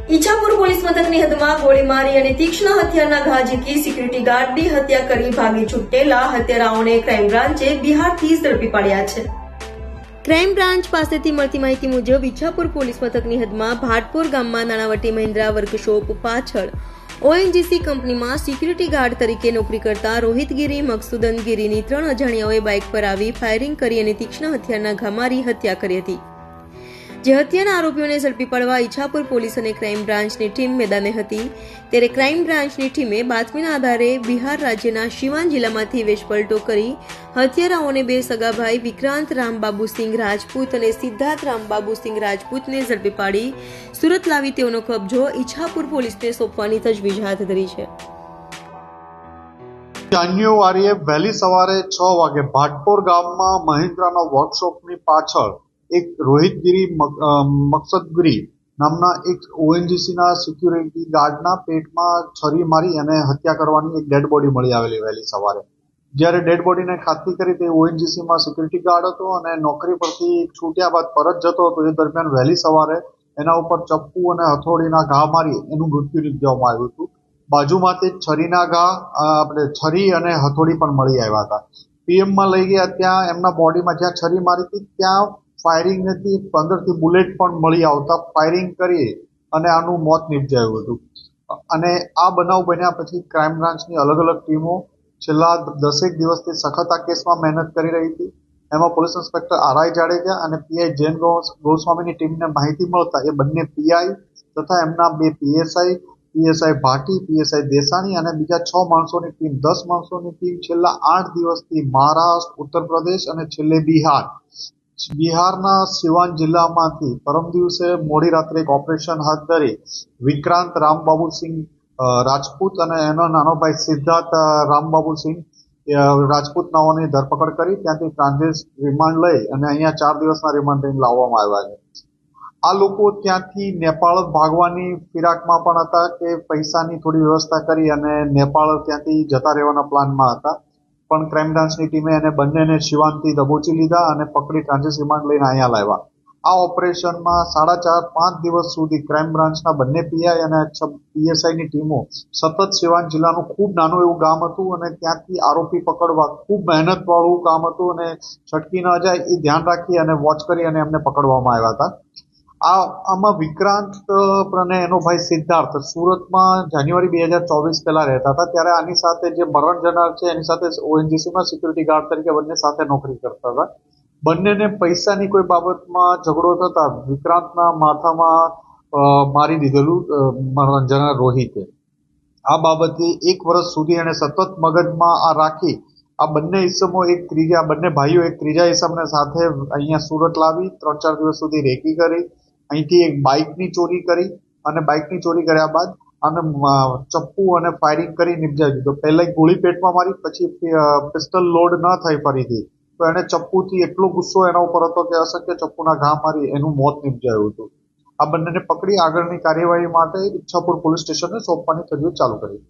Ichchhapur police મથકની હદમાં ગોળી મારી અને તીક્ષ્ણ હથિયારના ઘા ઝીકી સિક્યુરિટી ગાર્ડની હત્યા કરી ભાગી છૂટેલા હત્યારાઓને ક્રાઇમ બ્રાન્ચે બિહારથી ઝડપી પાડ્યા છે। ક્રાઇમ બ્રાન્ચ પાસેથી મળતી માહિતી મુજબ ઈચ્છાપુર પોલીસ મથકની હદમાં ભાટપુર ગામમાં નાણાવટી મહિન્દ્રા વર્કશોપ પાછળ ઓએનજીસી કંપનીમાં સિક્યુરિટી ગાર્ડ તરીકે નોકરી કરતા રોહિતગીરી મકસુદનગીરીની 3 અજાણ્યાઓએ બાઇક પર આવી ફાયરિંગ કરી અને તીક્ષ્ણ હથિયારના ઘા મારી હત્યા કરી હતી। જે હત્યાના આરોપીઓને ઝડપી પાડવા ઈચ્છાપુર પોલીસ અને ક્રાઇમ બ્રાન્ચની ટીમ મેદાને હતી, ત્યારે ક્રાઇમ બ્રાન્ચની ટીમે બાતમીના આધારે બિહાર રાજ્યના સિવાન જિલ્લામાંથી વેશપલટો કરી હત્યારાઓને 2 સગાભાઈ વિક્રાંત રામબાબુસિંહ રાજપૂત અને સિદ્ધાર્થ રામબાબુસિંહ રાજપૂતને ઝડપી પાડી સુરત લાવી તેઓનો કબજો ઈચ્છાપુર પોલીસને સોંપવાની તજવીજ હાથ ધરી છે। જાન્યુઆરીએ વહેલી સવારે 6 વાગે ભાટપુર ગામમાં મહિન્દ્રાના વર્કશોપની પાછળ એક રોહિતગીરી મકસદગીરી નામના એક ઓએનજીસીના સિક્યુરિટી ગાર્ડના પેટમાં છરી મારી અને હત્યા કરવાની એક ડેડ બોડી મળી આવેલી વહેલી સવારે। જ્યારે ડેડ બોડીને ખાતરી કરી તે ઓએનજીસીમાં સિક્યુરિટી ગાર્ડ હતો અને નોકરી પરથી છૂટ્યા બાદ પરત જતો હતો। એ દરમિયાન વહેલી સવારે એના ઉપર ચપ્પુ અને હથોડીના ઘા મારી એનું મૃત્યુ નિપજાવવામાં આવ્યું હતું। બાજુમાંથી છરીના ઘા છરી અને હથોડી પણ મળી આવ્યા હતા। પીએમમાં લઈ ગયા ત્યાં એમના બોડીમાં જ્યાં છરી મારી હતી ત્યાં ફાયરિંગથી 15થી બુલેટ પણ મળી આવતા ફાયરિંગ કરી અને આનું મોત નિપજાયું હતું। અને આ બનાવ બન્યા પછી ક્રાઇમ બ્રાન્ચની અલગ અલગ ટીમો છેલ્લા 10 દિવસથી સખત આ કેસમાં મહેનત કરી રહી હતી। એમાં પોલીસ ઇન્સ્પેક્ટર આરઆઈ જાડેજા અને પીઆઈ જૈન ગોસ્વામીની ટીમને માહિતી મળતા એ બંને પીઆઈ તથા એમના 2 પીએસઆઈ ભાટી, પીએસઆઈ દેસાણી અને બીજા 6 માણસોની ટીમ 10 માણસોની ટીમ છેલ્લા 8 દિવસથી મહારાષ્ટ્ર, ઉત્તર પ્રદેશ અને છેલ્લે બિહારના સિવાન જિલ્લામાંથી પરમ દિવસે મોડી રાત્રે એક ઓપરેશન હાથ ધરી વિક્રાંત રામબાબુસિંહ રાજપૂત અને એનો નાનો ભાઈ સિદ્ધાર્થ રામબાબુસિંહ રાજપૂત નાઓની ધરપકડ કરી ત્યાંથી ટ્રાન્ઝિટ રિમાન્ડ લઈ અને અહીંયા 4 દિવસના રિમાન્ડ લઈને લાવવામાં આવ્યા છે। આ લોકો ત્યાંથી નેપાળ ભાગવાની ફિરાકમાં પણ હતા કે પૈસાની થોડી વ્યવસ્થા કરી અને નેપાળ ત્યાંથી જતા રહેવાના પ્લાનમાં હતા, પણ ક્રાઇમ બ્રાન્ચની ટીમે એને બંનેને શિવાનથી દબોચી લીધા અને પકડી ટ્રાન્ઝિટ રિમાન્ડ લઈને અહીંયા લાવ્યા। આ ઓપરેશનમાં 4.5-5 દિવસ સુધી ક્રાઇમ બ્રાન્ચના બંને પીઆઈ અને પીએસઆઈની ટીમો સતત સિવાન જિલ્લાનું ખૂબ નાનું એવું ગામ હતું અને ત્યાંથી આરોપી પકડવા ખૂબ મહેનતવાળું કામ હતું અને છટકી ન જાય એ ધ્યાન રાખી અને વોચ કરી અને એમને પકડવામાં આવ્યા હતા। આમાં વિક્રાંત અને એનો ભાઈ સિદ્ધાર્થ સુરતમાં જાન્યુઆરી 2024 પહેલા રહેતા હતા, ત્યારે આની સાથે જે મરણ જનાર છે એની સાથે ઓએનજીસીમાં સિક્યુરિટી ગાર્ડ તરીકે બંને સાથે નોકરી કરતા હતા। બંનેને પૈસાની કોઈ બાબતમાં ઝઘડો થતા વિક્રાંતના માથામાં મારી દીધેલું મરણ જનાર રોહિતે। આ બાબતે 1 વર્ષ સુધી એને સતત મગજમાં આ રાખી આ બંને ભાઈઓ એક ત્રીજા ઈસમને સાથે અહીંયા સુરત લાવી 3-4 દિવસ સુધી રેકી કરી, અહીંથી એક બાઇકની ચોરી કરી અને બાઇકની ચોરી કર્યા બાદ અને ચપ્પુ અને ફાયરિંગ કરી નિપજાવી દીધો। પહેલા ગોળી પેટમાં મારી, પછી પિસ્તલ લોડ ન થઈ ફરીથી તો એને ચપ્પુથી એટલો ગુસ્સો એના ઉપર હતો કે અશક્ય ચપ્પુના ઘા મારી એનું મોત નિપજાયું હતું। આ બંનેને પકડી આગળની કાર્યવાહી માટે ઈચ્છાપુર પોલીસ સ્ટેશને સોંપવાની તજવીજ ચાલુ કરી।